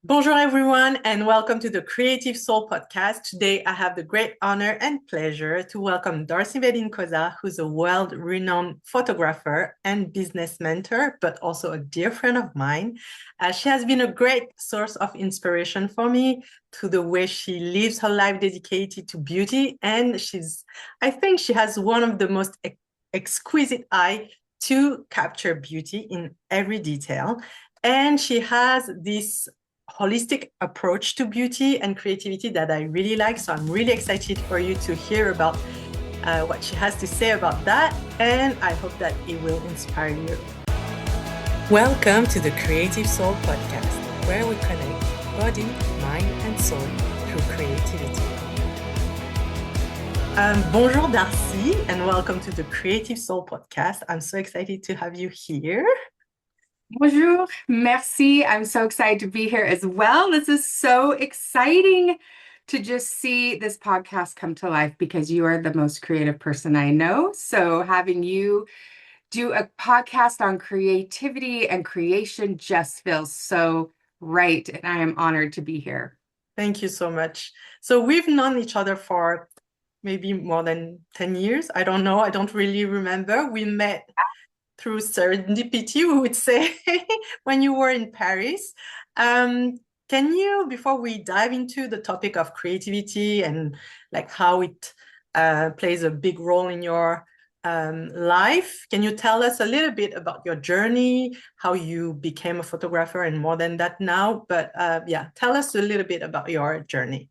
Bonjour, everyone, and welcome to the Creative Soul podcast. Today, I have the great honor and pleasure to welcome D'Arcy Benincosa, who's a world-renowned photographer and business mentor, but also a dear friend of mine. She has been a great source of inspiration for me to the way she lives her life dedicated to beauty. And I think she has one of the most exquisite eye to capture beauty in every detail. And she has this holistic approach to beauty and creativity that I really like. So I'm really excited for you to hear about what she has to say about that. And I hope that it will inspire you. Welcome to the Creative Soul podcast, where we connect body, mind, and soul through creativity. Bonjour, D'Arcy, and welcome to the Creative Soul podcast. I'm so excited to have you here. Bonjour, merci. I'm so excited to be here as well. This is so exciting to just see this podcast come to life because you are the most creative person I know. So having you do a podcast on creativity and creation just feels so right. And I am honored to be here. Thank you so much. So we've known each other for maybe more than 10 years. I don't know. I don't really remember. We met through serendipity, we would say, when you were in Paris. Can you, before we dive into the topic of creativity and like how it plays a big role in your life, can you tell us a little bit about your journey, how you became a photographer and more than that now? But yeah, tell us a little bit about your journey.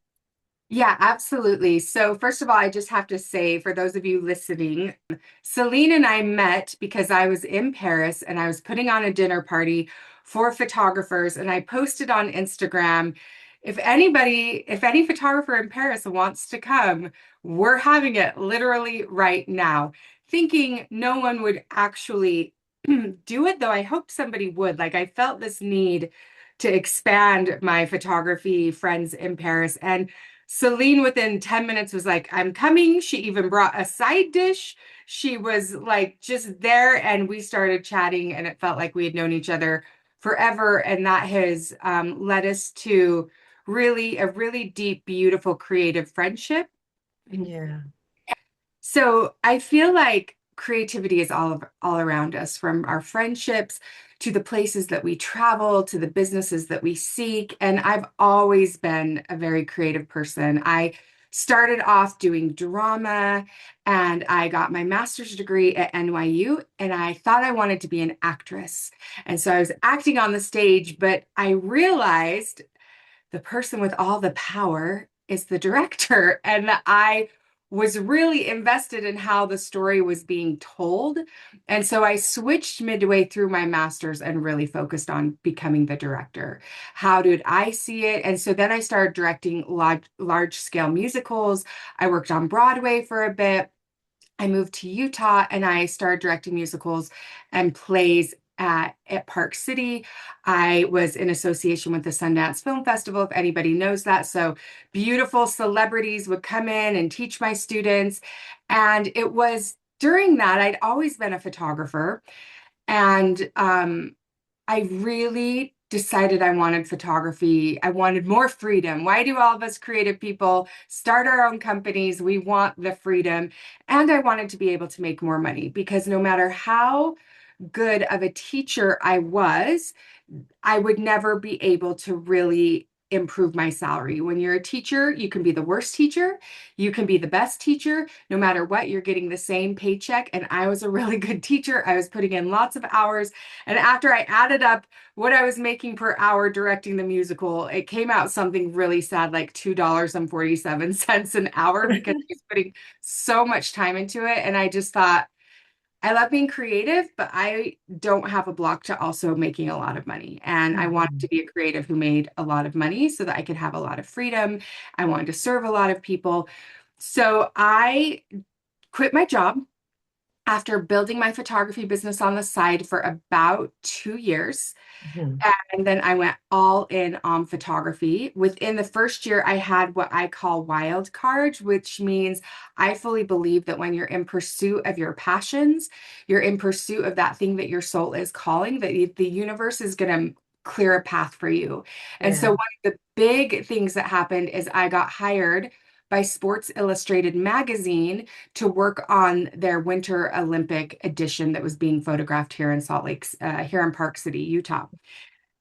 Yeah, absolutely. So, first of all, I just have to say, for those of you listening, Celine and I met because I was in Paris and I was putting on a dinner party for photographers. And I posted on Instagram, if any photographer in Paris wants to come, we're having it literally right now. Thinking no one would actually do it, though I hoped somebody would. Like, I felt this need to expand my photography friends in Paris. And Celine, within 10 minutes, was like, I'm coming. She even brought a side dish. She was like just there, and we started chatting, and it felt like we had known each other forever. And that has led us to a really deep, beautiful, creative friendship. Yeah. So I feel like creativity is all around us, from our friendships to the places that we travel to the businesses that we seek. And I've always been a very creative person. I started off doing drama and I got my master's degree at NYU, and I thought I wanted to be an actress. And so I was acting on the stage, but I realized the person with all the power is the director. And I was really invested in how the story was being told. And so I switched midway through my master's and really focused on becoming the director. How did I see it? And so then I started directing large scale musicals. I worked on Broadway for a bit. I moved to Utah and I started directing musicals and plays at Park City. I was in association with the Sundance Film Festival, if anybody knows that. So beautiful celebrities would come in and teach my students. And it was during that, I'd always been a photographer. And I really decided I wanted photography. I wanted more freedom. Why do all of us creative people start our own companies? We want the freedom. And I wanted to be able to make more money because no matter how good of a teacher I was, I would never be able to really improve my salary. When you're a teacher, you can be the worst teacher, you can be the best teacher. No matter what, you're getting the same paycheck. And I was a really good teacher. I was putting in lots of hours. And after I added up what I was making per hour directing the musical, it came out something really sad, like $2.47 an hour, because I was putting so much time into it. And I just thought, I love being creative, but I don't have a block to also making a lot of money. And I wanted to be a creative who made a lot of money so that I could have a lot of freedom. I wanted to serve a lot of people. So I quit my job after building my photography business on the side for about 2 years. Mhm. And then I went all in on photography. Within the first year, I had what I call wild card, which means I fully believe that when you're in pursuit of your passions, you're in pursuit of that thing that your soul is calling, that the universe is going to clear a path for you. And so Yeah. one of the big things that happened is I got hired by Sports Illustrated magazine to work on their Winter Olympic edition that was being photographed here in here in Park City, Utah.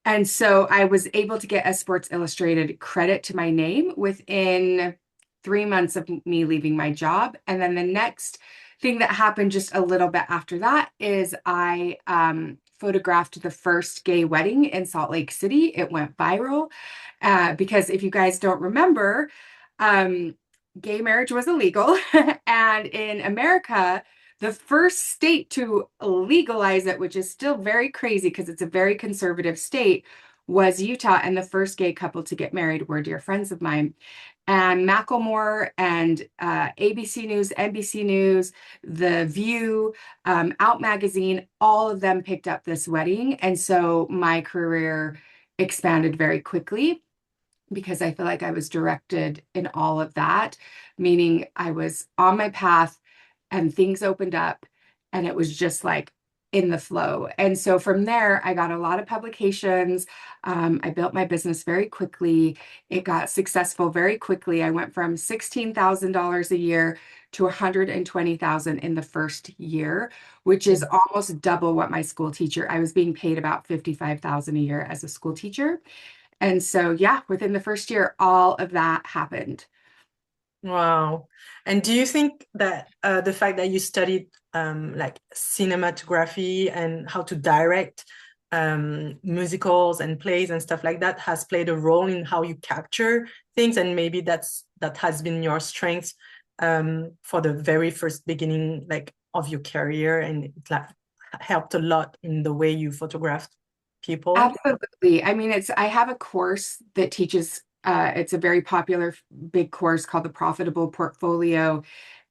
And so I was able to get a Sports Illustrated credit to my name within 3 months of me leaving my job. And then the next thing that happened just a little bit after that is I photographed the first gay wedding in Salt Lake City. It went viral because if you guys don't remember, gay marriage was illegal. And in America, the first state to legalize it, which is still very crazy because it's a very conservative state, was Utah. And the first gay couple to get married were dear friends of mine. And Macklemore and ABC News, NBC News, The View, Out Magazine, all of them picked up this wedding. And so my career expanded very quickly because I feel like I was directed in all of that, meaning I was on my path and things opened up and it was just like in the flow. And so from there, I got a lot of publications. I built my business very quickly. It got successful very quickly. I went from $16,000 a year to 120,000 in the first year, which is almost double what my school teacher. I was being paid about 55,000 a year as a school teacher. And so, yeah, within the first year, all of that happened. Wow. And do you think that the fact that you studied like cinematography and how to direct musicals and plays and stuff like that has played a role in how you capture things, and maybe that has been your strength for the very first beginning like of your career, and it like helped a lot in the way you photographed people? Absolutely. I mean, I have a course that teaches, it's a very popular big course called the Profitable Portfolio.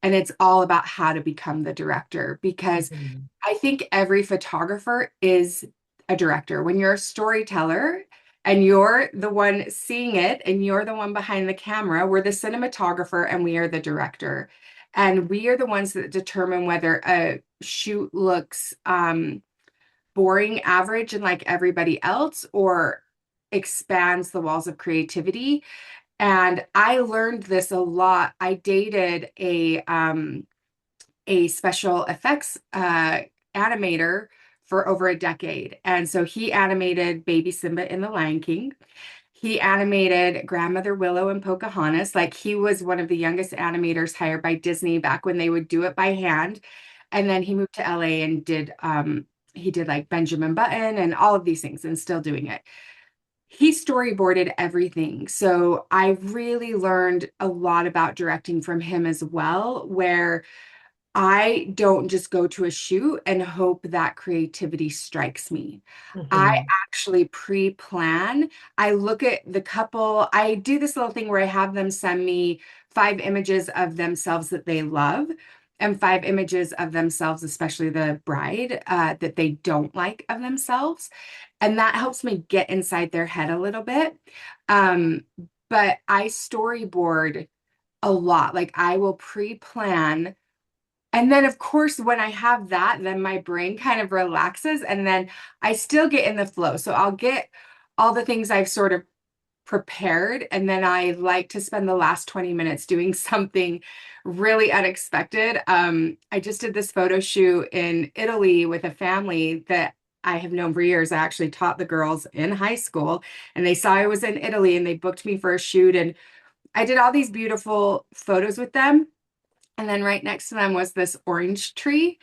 And it's all about how to become the director because Mhm. I think every photographer is a director. When you're a storyteller and you're the one seeing it and you're the one behind the camera, we're the cinematographer and we are the director. And we are the ones that determine whether a shoot looks boring, average, and like everybody else, or expands the walls of creativity. And I learned this a lot. I dated a special effects animator for over a decade. And so he animated Baby Simba in The Lion King. He animated Grandmother Willow and Pocahontas. Like he was one of the youngest animators hired by Disney back when they would do it by hand. And then he moved to LA and he did like Benjamin Button and all of these things and still doing it. He storyboarded everything. So I really learned a lot about directing from him as well, where I don't just go to a shoot and hope that creativity strikes me. I Mhm. actually pre-plan. I look at the couple. I do this little thing where I have them send me 5 images of themselves that they love and 5 images of themselves, especially the bride, that they don't like of themselves. And that helps me get inside their head a little bit. Um, but I storyboard a lot. Like I will pre-plan and then, of course, when I have that, then my brain kind of relaxes and then I still get in the flow. So I'll get all the things I've sort of prepared. And then I like to spend the last 20 minutes doing something really unexpected. I just did this photo shoot in Italy with a family that I have known for years. I actually taught the girls in high school and they saw I was in Italy and they booked me for a shoot. And I did all these beautiful photos with them. And then right next to them was this orange tree.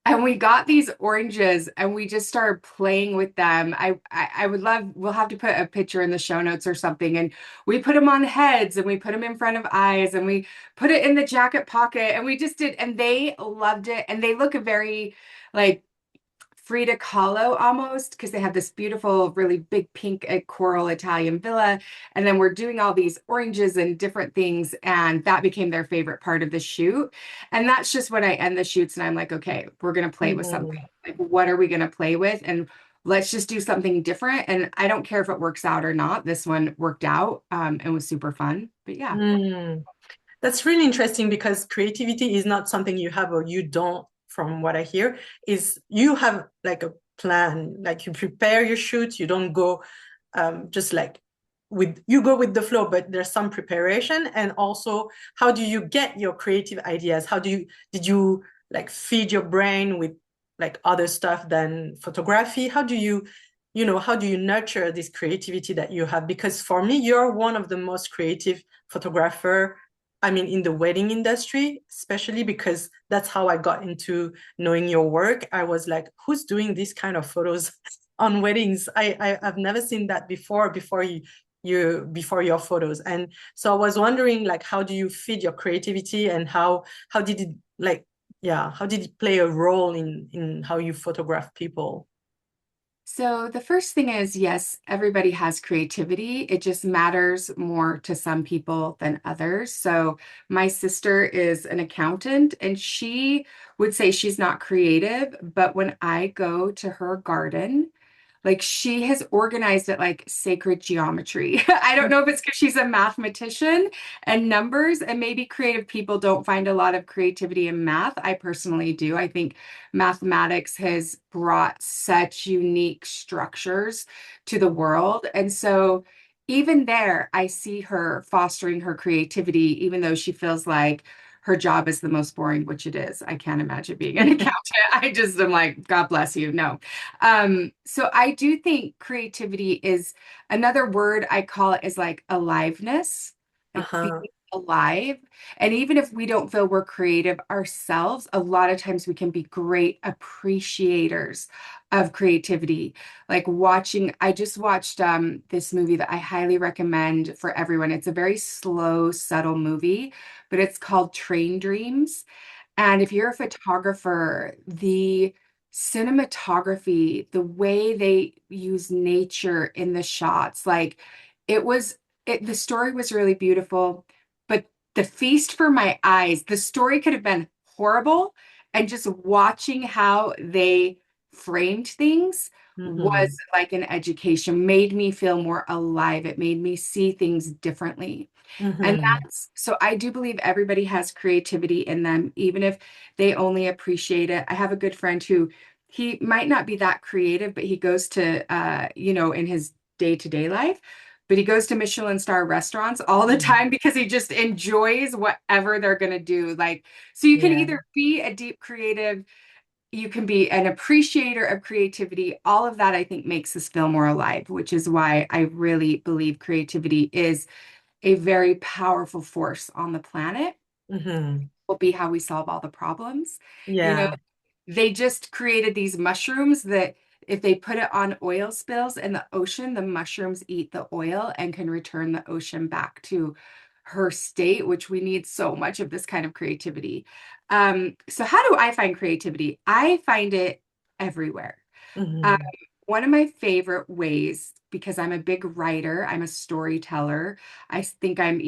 And we got these oranges and we just started playing with them. I would love, we'll have to put a picture in the show notes or something. And we put them on heads and we put them in front of eyes and we put it in the jacket pocket and we just did, and they loved it. And they look very like Frida Kahlo almost because they have this beautiful, really big pink coral Italian villa. And then we're doing all these oranges and different things. And that became their favorite part of the shoot. And that's just when I end the shoots and I'm like, okay, we're going to play with something. Mhm. Like, what are we going to play with? And let's just do something different. And I don't care if it works out or not. This one worked out and was super fun. But yeah. Mm. That's really interesting because creativity is not something you have or you don't, from what I hear, is you have like a plan? Like you prepare your shoot, you don't go just like with you go with the flow, but there's some preparation. And also, how do you get your creative ideas? How do you did you like feed your brain with like other stuff than photography? How do you, how do you nurture this creativity that you have? Because for me, you're one of the most creative photographer. I mean, in the wedding industry, especially because that's how I got into knowing your work. I was like, who's doing these kind of photos on weddings? I've never seen that before before your photos. And so I was wondering, like, how do you feed your creativity, and how did it like, yeah, how did it play a role in how you photograph people? So the first thing is, yes, everybody has creativity. It just matters more to some people than others. So my sister is an accountant and she would say she's not creative, but when I go to her garden, like she has organized it like sacred geometry. I don't know if it's because she's a mathematician and numbers, and maybe creative people don't find a lot of creativity in math. I personally do. I think mathematics has brought such unique structures to the world. And so even there, I see her fostering her creativity, even though she feels like her job is the most boring, which it is. I can't imagine being an accountant. I just am like, God bless you. No. So I do think creativity is another word I call it is like aliveness, like being Uh-huh. alive. And even if we don't feel we're creative ourselves, a lot of times we can be great appreciators of creativity. Like watching, I just watched this movie that I highly recommend for everyone. It's a very slow, subtle movie, but it's called Train Dreams. And if you're a photographer, the cinematography, the way they use nature in the shots, like the story was really beautiful, but the feast for my eyes, the story could have been horrible. And just watching how they framed things was Mm-hmm. like an education, made me feel more alive. It made me see things differently. And Mm-hmm. that's so I do believe everybody has creativity in them, even if they only appreciate it. I have a good friend who he might not be that creative, but he goes to in his day-to-day life, but he goes to Michelin star restaurants all the Mm-hmm. time because he just enjoys whatever they're gonna do. Like, so you can Yeah. either be a deep creative, you can be an appreciator of creativity. All of that, I think, makes us feel more alive, which is why I really believe creativity is a very powerful force on the planet. Mm-hmm. Will be how we solve all the problems. You know, Yeah. they just created these mushrooms that if they put it on oil spills in the ocean, the mushrooms eat the oil and can return the ocean back to her state, which we need so much of this kind of creativity. So how do I find creativity? I find it everywhere. Um, Mm-hmm. one of my favorite ways, because I'm a big writer, I'm a storyteller. I think I'm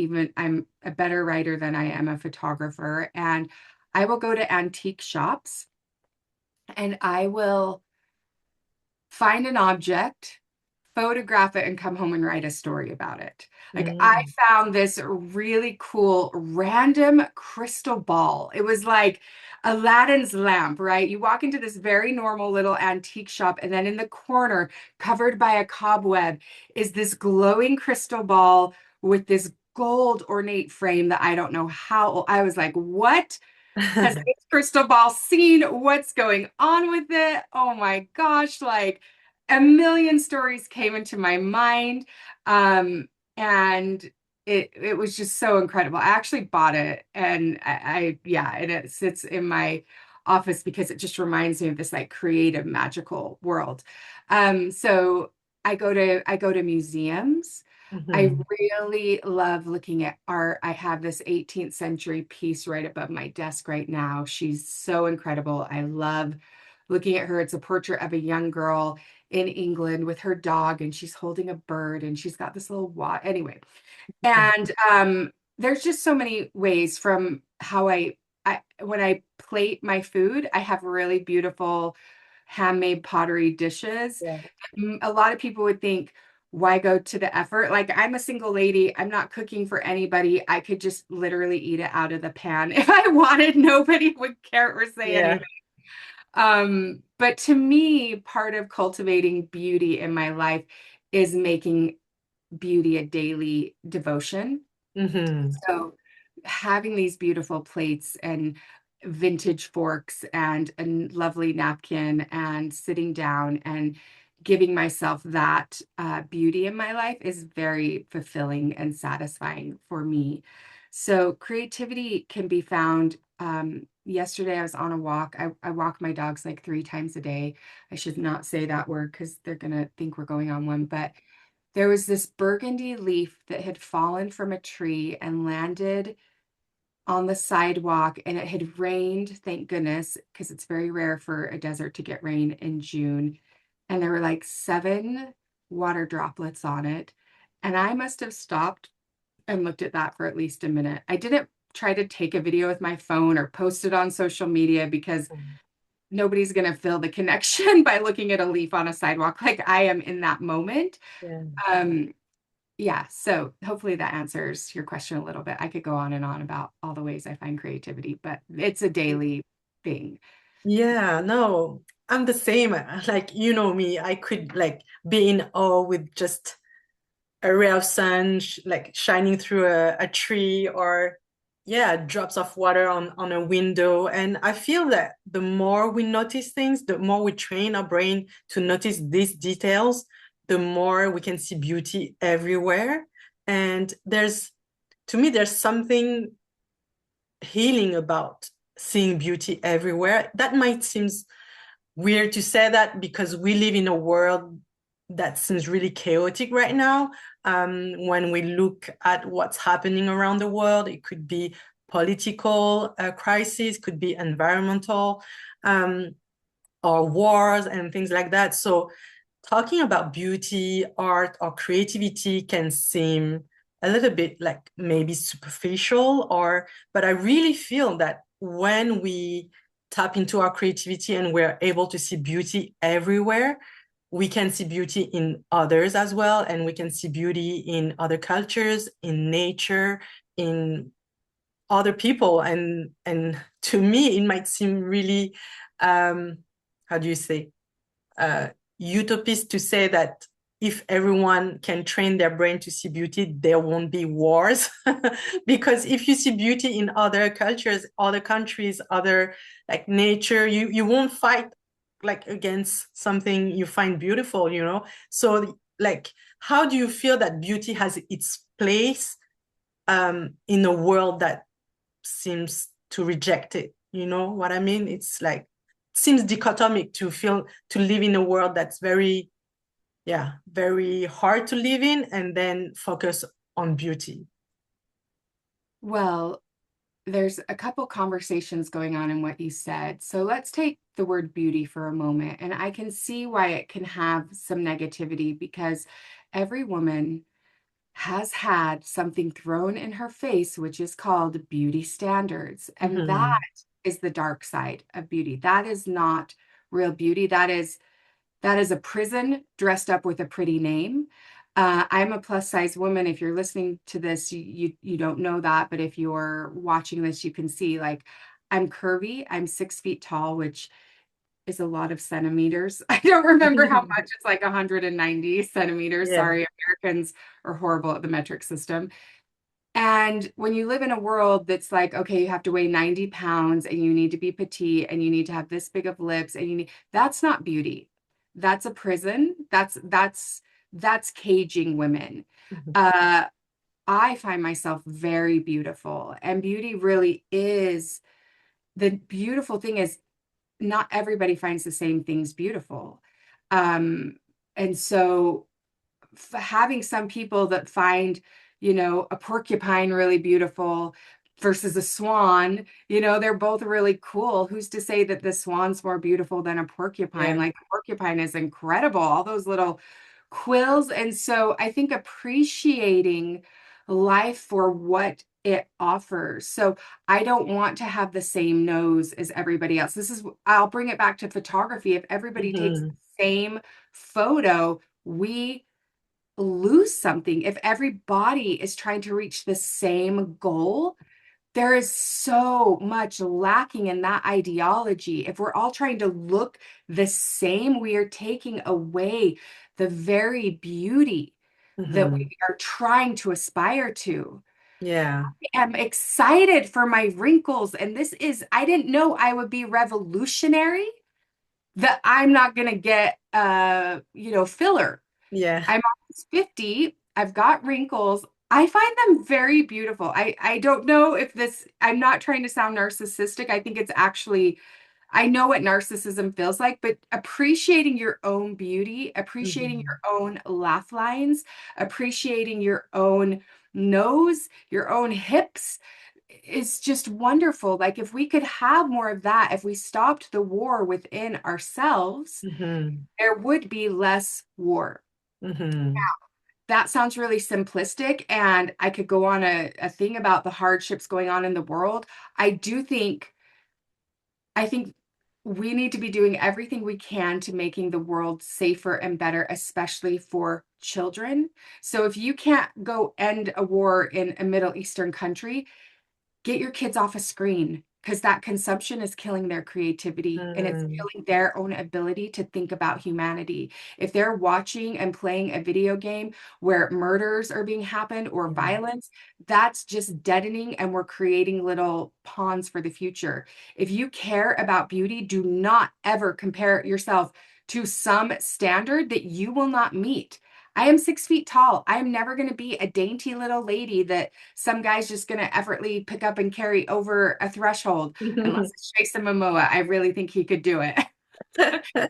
a better writer than I am a photographer. And I will go to antique shops and I will find an object, photograph it, and come home and write a story about it. Like I Mm-hmm. found this really cool random crystal ball. It was like Aladdin's lamp, right? You walk into this very normal little antique shop, and then in the corner, covered by a cobweb, is this glowing crystal ball with this gold ornate frame that I don't know how. I was like, what? Has this crystal ball seen what's going on with it? Oh my gosh, like a million stories came into my mind. Um, and it was just so incredible. I actually bought it and yeah, and it sits in my office because it just reminds me of this like creative, magical world. So I go to museums. I Mm-hmm. really love looking at art. I have this 18th century piece right above my desk right now. She's so incredible. I love looking at her. It's a portrait of a young girl in England with her dog, and she's holding a bird, and she's got this little watch. Anyway, and there's just so many ways from how I when I plate my food, I have really beautiful handmade pottery dishes. Yeah. A lot of people would think, why go to the effort? Like, I'm a single lady. I'm not cooking for anybody. I could just literally eat it out of the pan if I wanted. Nobody would care or say Yeah. anything. Um, But to me, part of cultivating beauty in my life is making beauty a daily devotion. Mm-hmm. So having these beautiful plates and vintage forks and a lovely napkin and sitting down and giving myself that beauty in my life is very fulfilling and satisfying for me. So creativity can be found. Yesterday I was on a walk. I walk my dogs like 3 times a day. I should not say that word because they're gonna think we're going on one, but there was this burgundy leaf that had fallen from a tree and landed on the sidewalk, and it had rained, thank goodness, because it's very rare for a desert to get rain in June. And there were like 7 water droplets on it. And I must have stopped and looked at that for at least a minute. I didn't try to take a video with my phone or post it on social media because nobody's going to feel the connection by looking at a leaf on a sidewalk like I am in that moment. Yeah. Um, yeah, so hopefully that answers your question a little bit. I could go on and on about all the ways I find creativity, but it's a daily thing. Yeah, no, I'm the same. Like, you know me, I could like be in awe with just a ray of sun like shining through a tree or yeah, drops of water on a window. And I feel that the more we notice things, the more we train our brain to notice these details, the more we can see beauty everywhere. And to me, there's something healing about seeing beauty everywhere. That might seem weird to say that because we live in a world that seems really chaotic right now. When we look at what's happening around the world, it could be political crisis, could be environmental, um, or wars and things like that. So talking about beauty, art, or creativity can seem a little bit like maybe superficial but I really feel that when we tap into our creativity and we're able to see beauty everywhere, we can see beauty in others as well, and we can see beauty in other cultures, in nature, in other people. And to me, it might seem really, how do you say, uh, utopist to say that if everyone can train their brain to see beauty, there won't be wars. Because if you see beauty in other cultures, other countries, other like nature, you won't fight like against something you find beautiful, you know? So like, how do you feel that beauty has its place in a world that seems to reject it? You know what I mean? It's like seems dichotomic to live in a world that's very, yeah, very hard to live in and then focus on beauty. Well, there's a couple conversations going on in what you said. So let's take the word beauty for a moment. And I can see why it can have some negativity because every woman has had something thrown in her face, which is called beauty standards. And that Mm-hmm. is the dark side of beauty. That is not real beauty. That is a prison dressed up with a pretty name. I'm a plus size woman. If you're listening to this, you don't know that, but if you're watching this, you can see like I'm curvy. I'm 6 feet tall, which is a lot of centimeters. I don't remember how much. It's like 190 centimeters. Yeah. Sorry, Americans are horrible at the metric system. And when you live in a world that's like, okay, you have to weigh 90 pounds and you need to be petite and you need to have this big of lips and that's not beauty. That's a prison. That's caging women. Uh, I find myself very beautiful, and beauty really is the beautiful thing is not everybody finds the same things beautiful. Um, and so having some people that find, a porcupine really beautiful versus a swan, they're both really cool. Who's to say that the swan's more beautiful than a porcupine? Yeah. Like a porcupine is incredible, all those little quills. And so I think appreciating life for what it offers. So I don't want to have the same nose as everybody else. I'll bring it back to photography. If everybody takes Mm-hmm. the same photo, we lose something. If everybody is trying to reach the same goal, there is so much lacking in that ideology. If we're all trying to look the same, we are taking away the very beauty that Hmm. we are trying to aspire to. Yeah. I am excited for my wrinkles, and I didn't know I would be revolutionary, that I'm not going to get filler. Yeah. I'm almost 50. I've got wrinkles. I find them very beautiful. I don't know if I'm not trying to sound narcissistic. I think it's actually, I know what narcissism feels like, but appreciating your own beauty, appreciating Hmm. your own laugh lines, appreciating your own nose, your own hips is just wonderful. Like if we could have more of that, if we stopped the war within ourselves, Hmm. there would be less war. Hmm. That sounds really simplistic, and I could go on a thing about the hardships going on in the world. I do think, I think we need to be doing everything we can to making the world safer and better, especially for children. So if you can't go end a war in a Middle Eastern country, get your kids off a screen because that consumption is killing their creativity and it's Hmm. killing their own ability to think about humanity. If they're watching and playing a video game where murders are being happened or Yeah. violence, that's just deadening and we're creating little pawns for the future. If you care about beauty, do not ever compare yourself to some standard that you will not meet. I am 6 feet tall. I'm never going to be a dainty little lady that some guy's just going to effortlessly pick up and carry over a threshold. Unless it's Jason Momoa, I really think he could do it.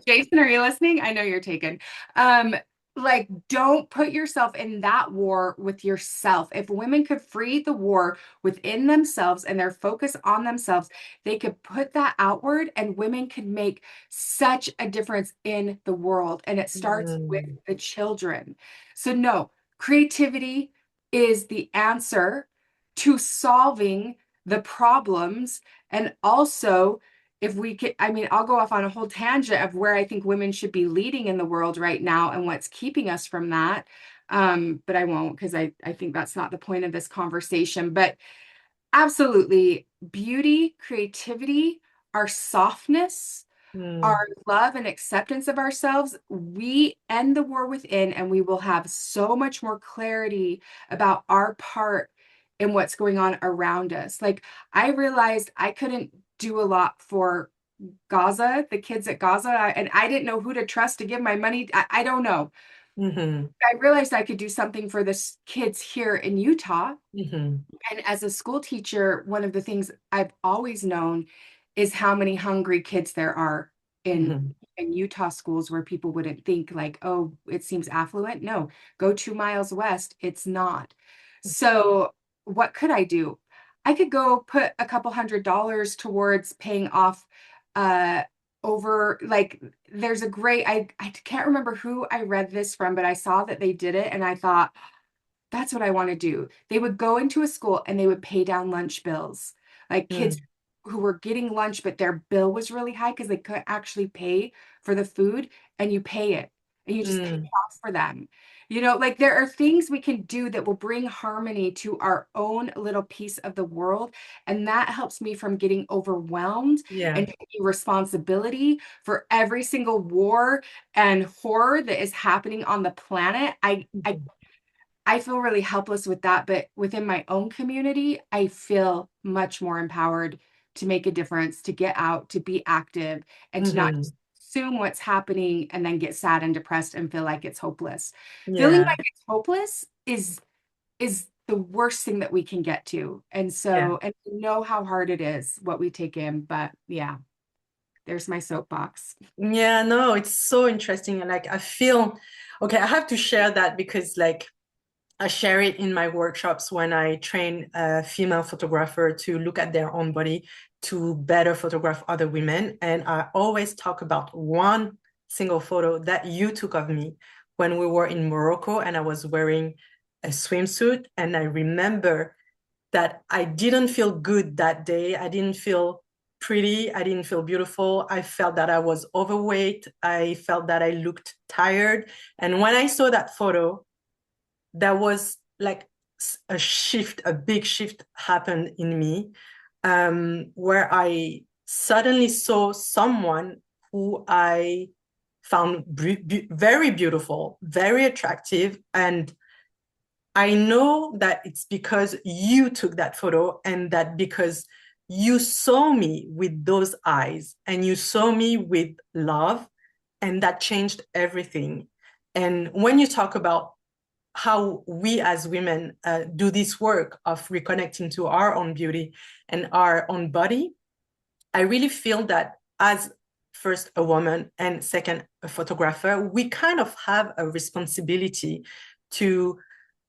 Jason, are you listening? I know you're taken. Um, like, don't put yourself in that war with yourself. If women could free the war within themselves and their focus on themselves, they could put that outward and women could make such a difference in the world. And it starts with Hmm. the children. So, no, creativity is the answer to solving the problems and also if we could, I mean, I'll go off on a whole tangent of where I think women should be leading in the world right now and what's keeping us from that. But I won't because I think that's not the point of this conversation. But absolutely, beauty, creativity, our softness, our Hmm. love and acceptance of ourselves, we end the war within and we will have so much more clarity about our part in what's going on around us. Like I realized I couldn't do a lot for Gaza, the kids at Gaza, and I didn't know who to trust to give my money. I don't know. Hmm. I realized I could do something for the kids here in Utah. Hmm. And as a school teacher, one of the things I've always known is how many hungry kids there are in Hmm. in Utah schools where people wouldn't think like, oh, it seems affluent. No, go 2 miles west, it's not. So what could I do? I could go put a couple $100 towards paying off uh over like there's a great I can't remember who I read this from, but I saw that they did it and I thought that's what I want to do. They would go into a school and they would pay down lunch bills. Like kids Hmm. who were getting lunch, but their bill was really high because they couldn't actually pay for the food, and you pay it and you just pay it Hmm. off for them. You know, like there are things we can do that will bring harmony to our own little piece of the world. And that helps me from getting overwhelmed Yeah. and taking responsibility for every single war and horror that is happening on the planet. I feel really helpless with that, but within my own community, I feel much more empowered to make a difference, to get out, to be active, and to not Hmm. just assume what's happening and then get sad and depressed and feel like it's hopeless. Feeling Yeah. like it's hopeless is the worst thing that we can get to. And Yeah. so, and we know how hard it is what we take in, but yeah, there's my soapbox. Yeah, no, it's so interesting. And like I feel okay, I have to share that because like I share it in my workshops when I train a female photographer to look at their own body to better photograph other women. And I always talk about one single photo that you took of me when we were in Morocco and I was wearing a swimsuit. And I remember that I didn't feel good that day. I didn't feel pretty. I didn't feel beautiful. I felt that I was overweight. I felt that I looked tired. And when I saw that photo, that was like a big shift happened in me, where I suddenly saw someone who I found very beautiful, very attractive. And I know that it's because you took that photo, and that because you saw me with those eyes and you saw me with love, and that changed everything. And when you talk about how we as women do this work of reconnecting to our own beauty and our own body, I really feel that as first a woman and second a photographer, we kind of have a responsibility to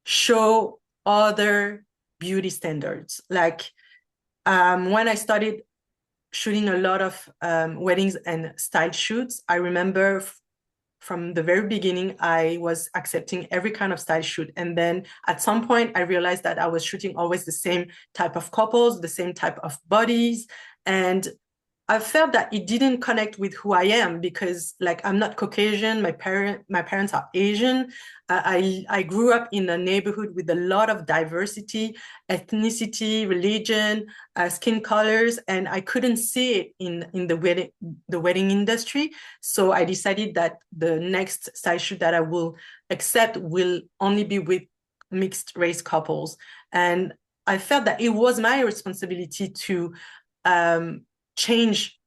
show other beauty standards. Like when I started shooting a lot of weddings and style shoots, I remember from the very beginning, I was accepting every kind of style shoot. And then at some point, I realized that I was shooting always the same type of couples, the same type of bodies. And I felt that it didn't connect with who I am, because like I'm not Caucasian. My parents are Asian. I grew up in a neighborhood with a lot of diversity, ethnicity, religion, skin colors, and I couldn't see it in the wedding industry. So I decided that the next style shoot that I will accept will only be with mixed race couples. And I felt that it was my responsibility to um, change,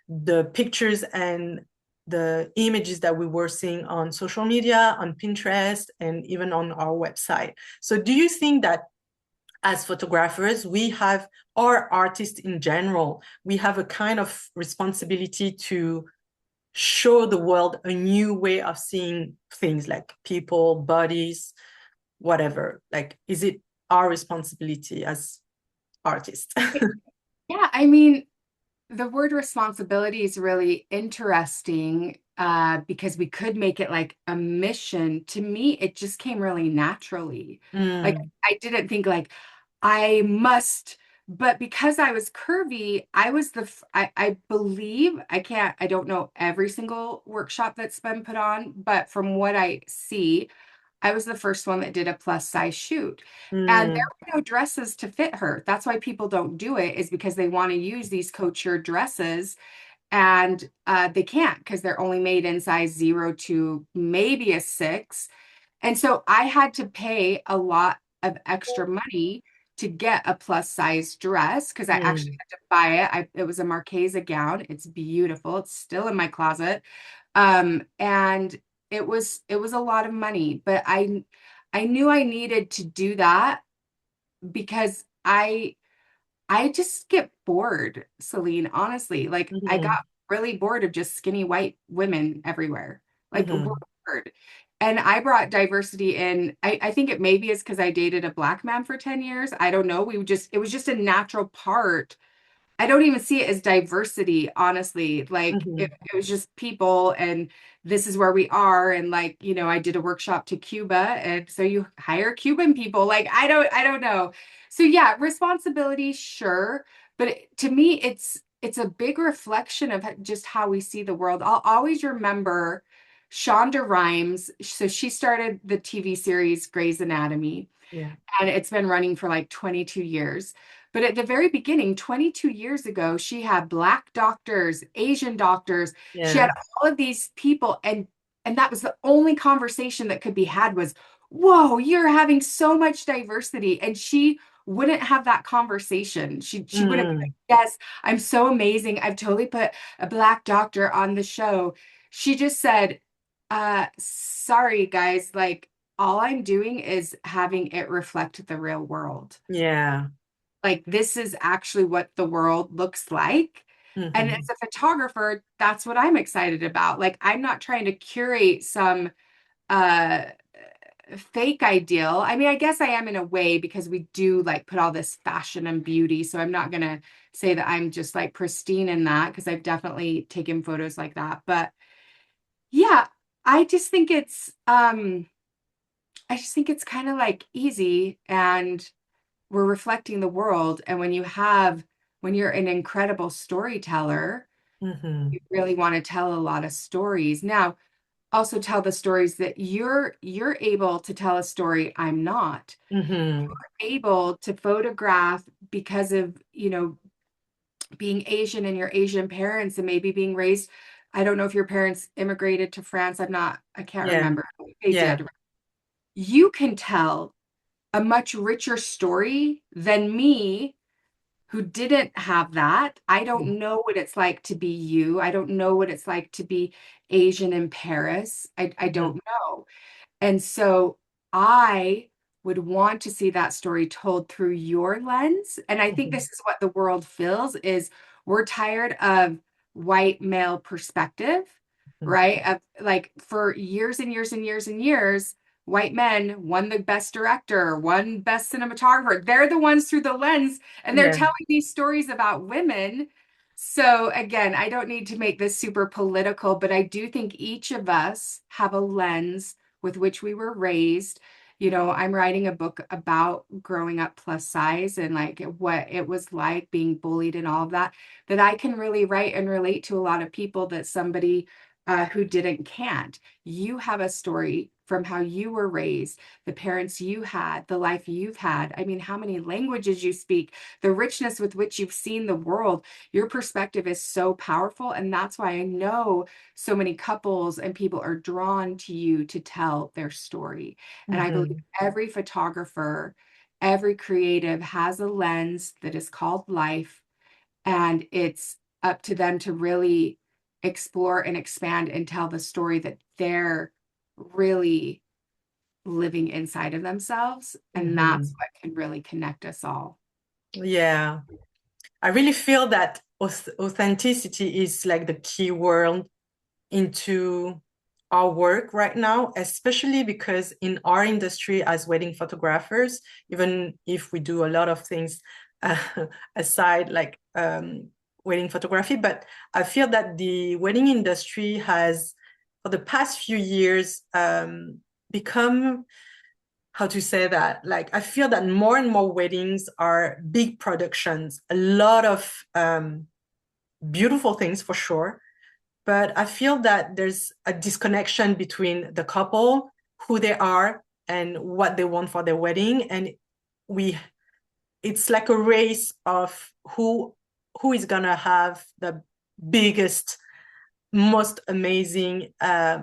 the pictures and the images that we were seeing on social media, on Pinterest, and even on our website. So do you think that as photographers, we have, or artists in general, we have a kind of responsibility to show the world a new way of seeing things, like people, bodies, whatever? Like, is it our responsibility as artists? Yeah, I mean, the word responsibility is really interesting because we could make it like a mission. To me, it just came really naturally. Like, Mm, I didn't think like I must, but because I was curvy, I was I believe, I don't know every single workshop that's been put on, but from what I see, I was the first one that did a plus size shoot. And there mm, were no dresses to fit her. That's why people don't do it, is because they want to use these couture dresses and they can't, because they're only made in size 0 to maybe a 6. And so I had to pay a lot of extra money to get a plus size dress, because I actually mm, had to buy it. It was a Marchesa gown. It's beautiful. It's still in my closet. And it was a lot of money, but I knew I needed to do that because I just get bored, Celine, honestly. Like I mhm, got really bored of just skinny white women everywhere. Like we're mhm, bored. And I brought diversity in. I think it maybe is because I dated a black man for 10 years. I don't know. It was just a natural part. I don't even see it as diversity, honestly. Like mhm, it was just people, and this is where we are. And like, I did a workshop to Cuba, and so you hire Cuban people. Like I don't know. So yeah, responsibility, sure. But to me, it's a big reflection of just how we see the world. I'll always remember Shonda Rhimes. So she started the TV series Grey's Anatomy, yeah, and it's been running for like 22 years. But at the very beginning, 22 years ago, she had black doctors, Asian doctors. She had yeah, all of these people, and that was the only conversation that could be had was, "Whoa, you're having so much diversity." And she wouldn't have that conversation. She wouldn't be like, mm, "Yes, I'm so amazing. I've totally put a black doctor on the show." She just said, sorry guys, like all I'm doing is having it reflect the real world. yeah, Like this is actually what the world looks like. And as mhm, a photographer, that's what I'm excited about. Like I'm not trying to curate some uh fake ideal. I mean, I guess I am in a way because we do like put all this fashion and beauty. So I'm not gonna say that I'm just like pristine in that because I've definitely taken photos like that. But yeah, I just think it's kind of like easy, and we're reflecting the world. And when you're an incredible storyteller, mhm, you really want to tell a lot of stories. Now, also tell the stories that you're able to tell a story I'm not. Mm-hmm. Able to photograph because of, being Asian and your Asian parents and maybe being raised. I don't know if your parents immigrated to France. I can't Yeah. remember. They Yeah. did. You can tell a much richer story than me who didn't have that. I don't know what it's like to be you. I don't know what it's like to be Asian in Paris. I Mm-hmm. don't know. And so I would want to see that story told through your lens. And I think Mm-hmm. this is what the world feels is we're tired of white male perspective, right? Of like for years and years and years and years, white men won the best director, won best cinematographer. They're the ones through the lens, and they're Yeah. telling these stories about women. So again, I don't need to make this super political, but I do think each of us have a lens with which we were raised. I'm writing a book about growing up plus size and like what it was like being bullied and all of that, that I can really write and relate to a lot of people that somebody who didn't can't. You have a story from how you were raised, the parents you had, the life you've had. I mean, how many languages you speak, the richness with which you've seen the world. Your perspective is so powerful. And that's why I know so many couples and people are drawn to you to tell their story. And I believe Mm-hmm. every photographer, every creative has a lens that is called life, and it's up to them to really explore and expand and tell the story that they're really living inside of themselves. And Mm-hmm. that's what can really connect us all. Yeah. I really feel that authenticity is like the key word into our work right now, especially because in our industry as wedding photographers, even if we do a lot of things uh, aside like wedding photography, but I feel that the wedding industry has, for the past few years, become, how to say that? Like, I feel that more and more weddings are big productions, a lot of beautiful things for sure, but I feel that there's a disconnection between the couple, who they are, and what they want for their wedding. And we, it's like a race of who is gonna have the biggest, most amazing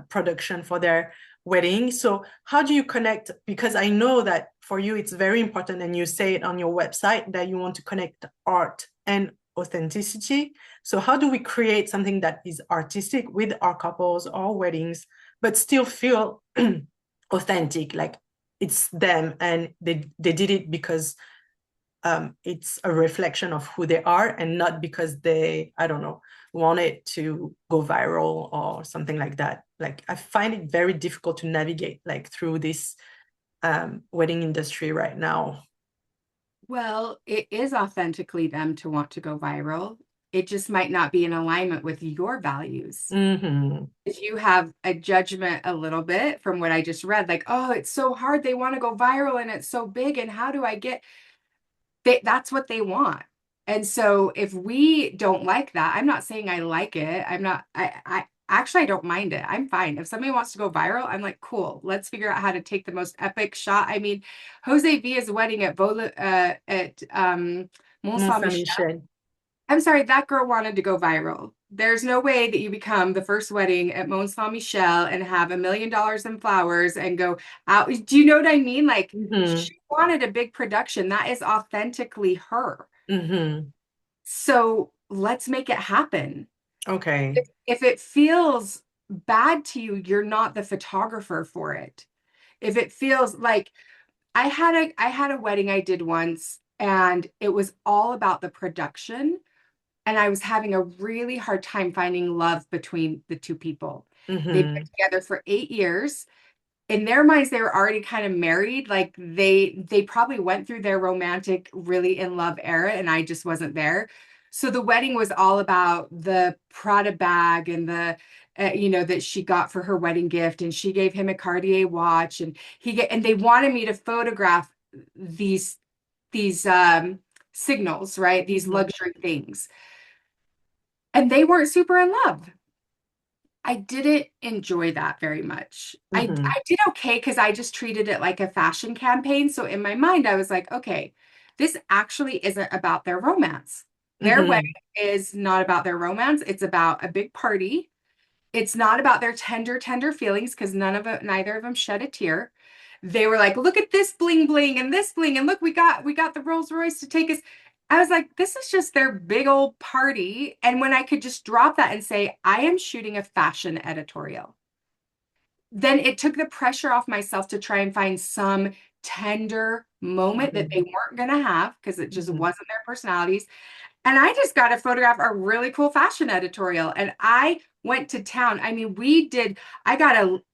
production for their wedding. So how do you connect? Because I know that for you it's very important, and you say it on your website that you want to connect art and authenticity. So how do we create something that is artistic with our couples or weddings, but still feel authentic, like it's them and they did it because it's a reflection of who they are and not because they, I don't know, want it to go viral or something like that. Like I find it very difficult to navigate like through this wedding industry right now. Well, it is authentically them to want to go viral. It just might not be in alignment with your values. Mm-hmm. If you have a judgment a little bit from what I just read, like, oh, it's so hard. They want to go viral and it's so big. And how do I get that's what they want. And so if we don't like that, I'm not saying I like it. I'm not, I actually I don't mind it. I'm fine. If somebody wants to go viral, I'm like, cool, let's figure out how to take the most epic shot. I mean, Jose Villa's wedding at Mont Mont Saint Michel. Saint-Michel. I'm sorry, that girl wanted to go viral. There's no way that you become the first wedding at Mont Saint Michel and have $1 million in flowers and go out. Do you know what I mean? Like Mm-hmm. she wanted a big production. That is authentically her. Mm-hmm. So let's make it happen. Okay. If it feels bad to you, you're not the photographer for it. If it feels like I had a wedding I did once and it was all about the production. And I was having a really hard time finding love between the two people. They've been Mm-hmm. together for 8 years. In their minds, they were already kind of married. Like they probably went through their romantic, really in love era, and I just wasn't there. So the wedding was all about the Prada bag and the that she got for her wedding gift, and she gave him a Cartier watch, and and they wanted me to photograph these signals, right? These Mm-hmm. luxury things. And they weren't super in love. I didn't enjoy that very much. Mm-hmm. I did okay because I just treated it like a fashion campaign. So in my mind, I was like, okay, this actually isn't about their romance. Their wedding Mm-hmm. is not about their romance. It's about a big party. It's not about their tender feelings because neither of them shed a tear. They were like, look at this bling bling and this bling, and look, we got the Rolls Royce to take us. I was like, this is just their big old party. And when I could just drop that and say, I am shooting a fashion editorial, then it took the pressure off myself to try and find some tender moment that they weren't going to have because it just Mm-hmm. wasn't their personalities. And I just got to photograph a really cool fashion editorial. And I went to town. I mean,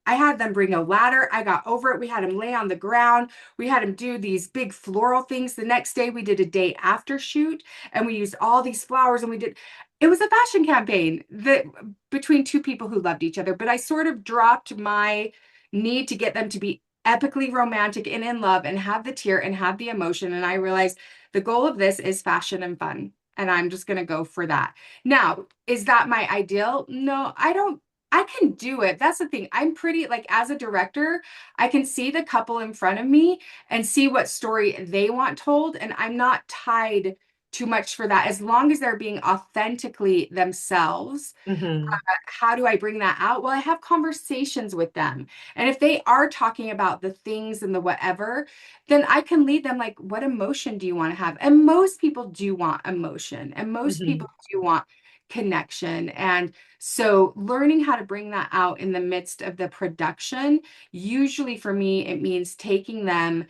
I had them bring a ladder. I got over it. We had them lay on the ground. We had them do these big floral things. The next day, we did a day after shoot and we used all these flowers and it was a fashion campaign that between two people who loved each other. But I sort of dropped my need to get them to be epically romantic and in love and have the tear and have the emotion. And I realized the goal of this is fashion and fun. And I'm just going to go for that. Now, is that my ideal? No, I don't. I can do it. That's the thing. I'm pretty, like, as a director, I can see the couple in front of me and see what story they want told. And I'm not tied too much for that. As long as they're being authentically themselves, Mm-hmm. how do I bring that out? Well, I have conversations with them. And if they are talking about the things and the whatever, then I can lead them like, what emotion do you want to have? And most people do want emotion, and most Mm-hmm. people do want connection. And so learning how to bring that out in the midst of the production, usually for me, it means taking them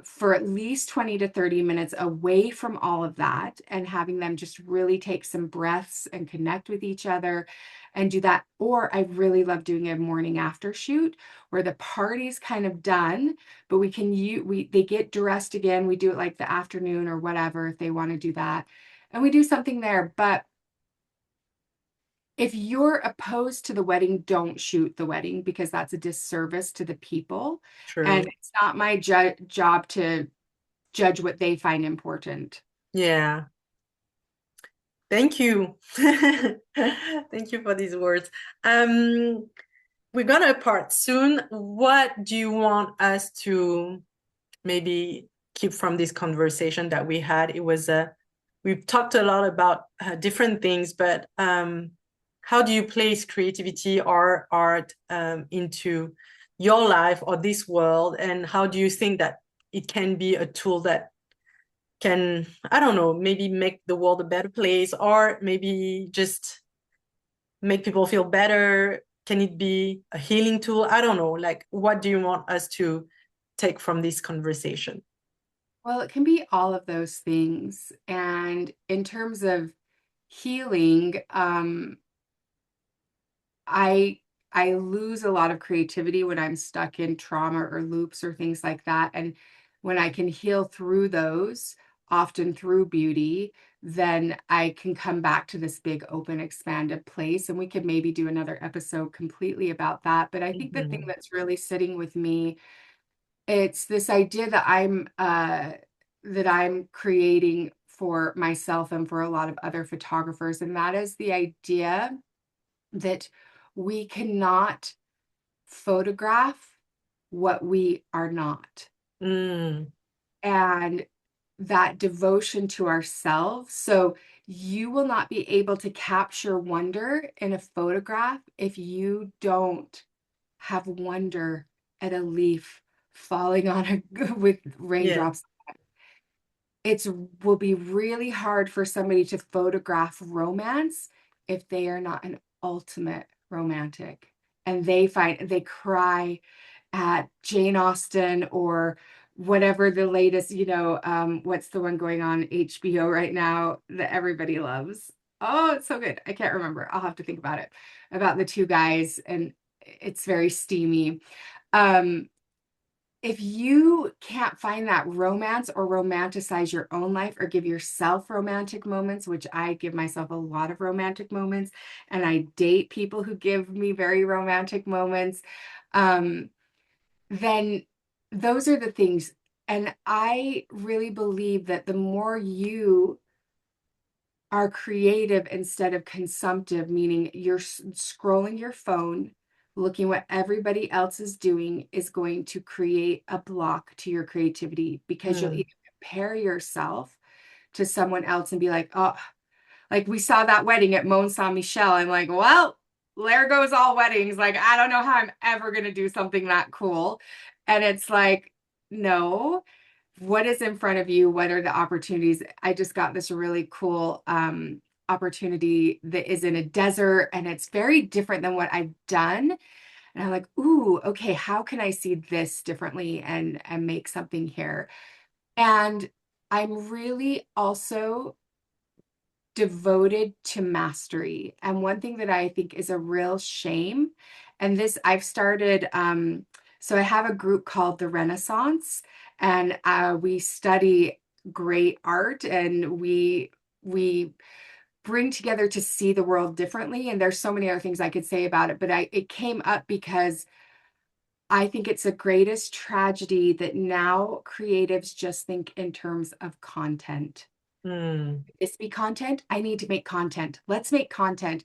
for at least 20 to 30 minutes away from all of that and having them just really take some breaths and connect with each other and do that. Or I really love doing a morning after shoot where the party's kind of done, but they get dressed again. We do it like the afternoon or whatever if they want to do that. And we do something there. But if you're opposed to the wedding, don't shoot the wedding because that's a disservice to the people. And True. it's not my job to judge what they find important. Yeah. Thank you. Thank you for these words. Um, we're gonna part soon. What do you want us to maybe keep from this conversation that we had? We've talked a lot about different things, but how do you place creativity or art into your life or this world? And how do you think that it can be a tool that can, I don't know, maybe make the world a better place or maybe just make people feel better? Can it be a healing tool? I don't know. Like, what do you want us to take from this conversation? Well, it can be all of those things. And in terms of healing, I I lose a lot of creativity when I'm stuck in trauma or loops or things like that. And when I can heal through those, often through beauty, then I can come back to this big, open, expanded place. And we could maybe do another episode completely about that. But I think the thing Mhm. that's really sitting with me, it's this idea that I'm creating for myself and for a lot of other photographers, and that is the idea that we cannot photograph what we are not. Mm, And that devotion to ourselves. So you will not be able to capture wonder in a photograph if you don't have wonder at a leaf falling on a with yeah. raindrops. It's will be really hard for somebody to photograph romance if they are not an ultimate romantic and they cry at Jane Austen or whatever the latest, what's the one going on HBO right now that everybody loves. Oh, it's so good. I can't remember. I'll have to think about it. About the two guys, and it's very steamy. Um, if you can't find that romance or romanticize your own life or give yourself romantic moments, which I give myself a lot of romantic moments, and I date people who give me very romantic moments, um, then those are the things. And I really believe that the more you are creative instead of consumptive, meaning you're scrolling your phone, looking what everybody else is doing is going to create a block to your creativity because you'll Mm. either compare yourself to someone else and be like, oh, like we saw that wedding at Mont Saint Michel. I'm like, well, there goes all weddings. Like, I don't know how I'm ever going to do something that cool. And it's like, no, what is in front of you? What are the opportunities? I just got this really cool opportunity that is in a desert and it's very different than what I've done. And I'm like, ooh, okay, how can I see this differently and make something here? And I'm really also devoted to mastery. And one thing that I think is a real shame, and this I've started, so I have a group called the Renaissance, and we study great art and we bring together to see the world differently. And there's so many other things I could say about it, but it came up because I think it's the greatest tragedy that now creatives just think in terms of content. Mm. This be content? I need to make content. Let's make content.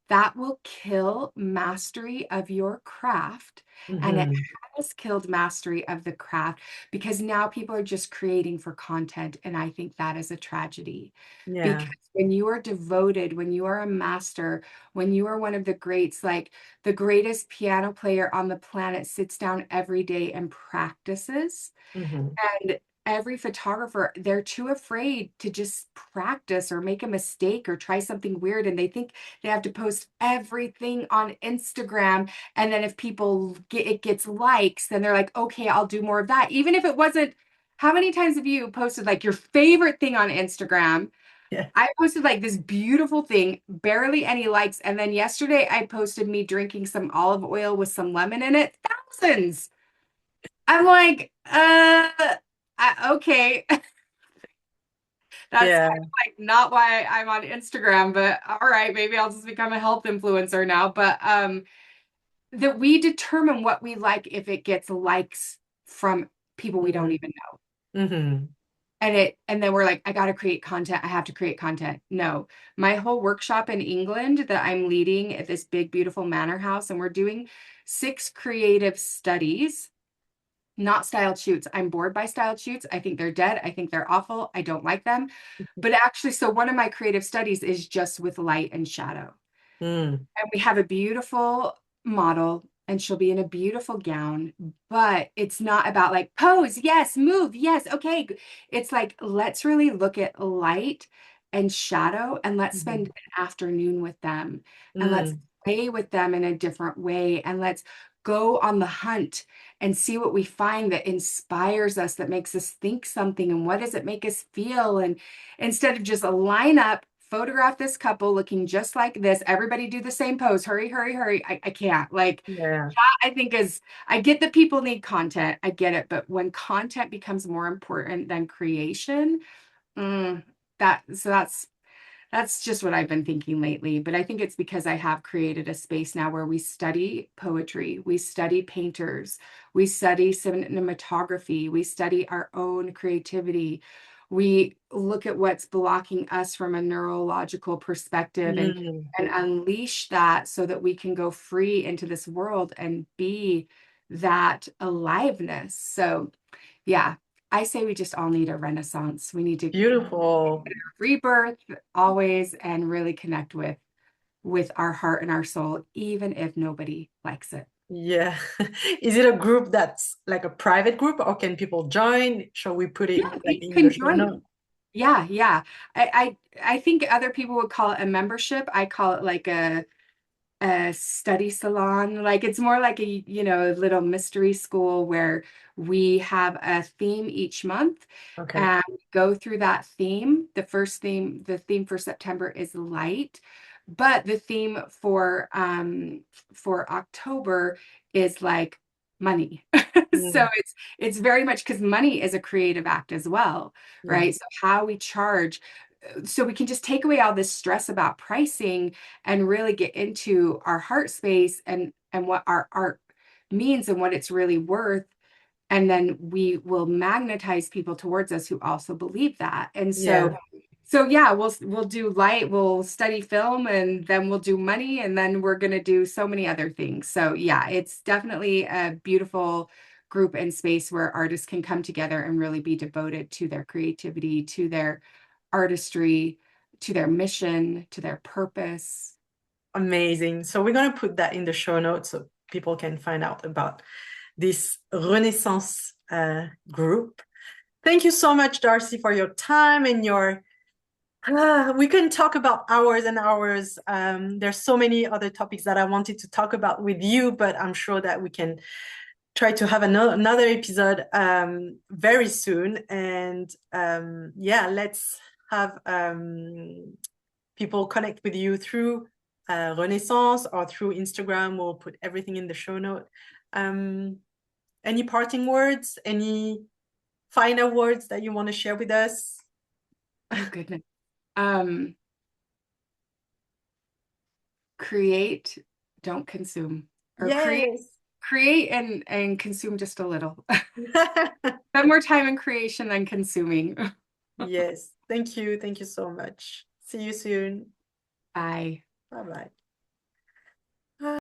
That will kill mastery of your craft. And it Hmm. has killed mastery of the craft because now people are just creating for content. And I think that is a tragedy because Yeah. when you are devoted, when you are a master, when you are one of the greats, like the greatest piano player on the planet sits down every day and practices. Hmm. And every photographer, they're too afraid to just practice or make a mistake or try something weird. And they think they have to post everything on Instagram. And then if people get it gets likes, then they're like, okay, I'll do more of that. Even if it wasn't, how many times have you posted like your favorite thing on Instagram? Yeah. I posted like this beautiful thing, barely any likes. And then yesterday I posted me drinking some olive oil with some lemon in it. Thousands. I'm like, okay, that's kind Yeah. of like not why I'm on Instagram, but all right, maybe I'll just become a health influencer now. But that we determine what we like if it gets likes from people we don't Mm. even know. Hmm. And then we're like, I gotta create content, I have to create content. No, my whole workshop in England that I'm leading at this big, beautiful manor house, and we're doing 6 creative studies. Not styled shoots. I'm bored by styled shoots. I think they're dead. I think they're awful. I don't like them. But actually, so one of my creative studies is just with light and shadow. Mm. And we have a beautiful model, and she'll be in a beautiful gown, but it's not about like pose, yes, move, yes, okay. It's like, let's really look at light and shadow, and let's spend Hmm. an afternoon with them, and let's Mm. play with them in a different way, and let's go on the hunt and see what we find that inspires us, that makes us think something, and what does it make us feel? And instead of just a lineup, photograph this couple looking just like this, everybody do the same pose, hurry, hurry, hurry. I can't. Like, Yeah. that I think is, I get that people need content, I get it, but when content becomes more important than creation, mm, that's just what I've been thinking lately. But I think it's because I have created a space now where we study poetry, we study painters, we study cinematography, we study our own creativity. We look at what's blocking us from a neurological perspective Mm. and unleash that so that we can go free into this world and be that aliveness. So, yeah, I say we just all need a renaissance. We need to Beautiful. rebirth always and really connect with our heart and our soul, even if nobody likes it. Yeah. Is it a group that's like a private group or can people join? Shall we put it Yeah, like you in the can show join. notes? Yeah, yeah. I think other people would call it a membership. I call it like a study salon. Like it's more like a little mystery school where we have a theme each month Okay. and go through that theme. The theme for September is light, but the theme for October is like money. So Mm. it's very much because money is a creative act as well, Yeah. right? So how we charge, so we can just take away all this stress about pricing and really get into our heart space and what our art means and what it's really worth, and then we will magnetize people towards us who also believe that. And so Yeah. So yeah, we'll do light, we'll study film, and then we'll do money, and then we're gonna do so many other things. So yeah, it's definitely a beautiful group and space where artists can come together and really be devoted to their creativity, to their artistry, to their mission, to their purpose. Amazing. So we're going to put that in the show notes so people can find out about this Renaissance group. Thank you so much, D'Arcy, for your time and your. We can talk about hours and hours. There's so many other topics that I wanted to talk about with you, but I'm sure that we can try to have another episode very soon. And yeah, let's have people connect with you through Renaissance or through Instagram. We'll put everything in the show note. Any parting words? Any final words that you want to share with us? Oh goodness. Um, create, don't consume, or Yes. create and consume just a little. Spend more time in creation than consuming. Yes. Thank you. Thank you so much. See you soon. Bye. Bye bye.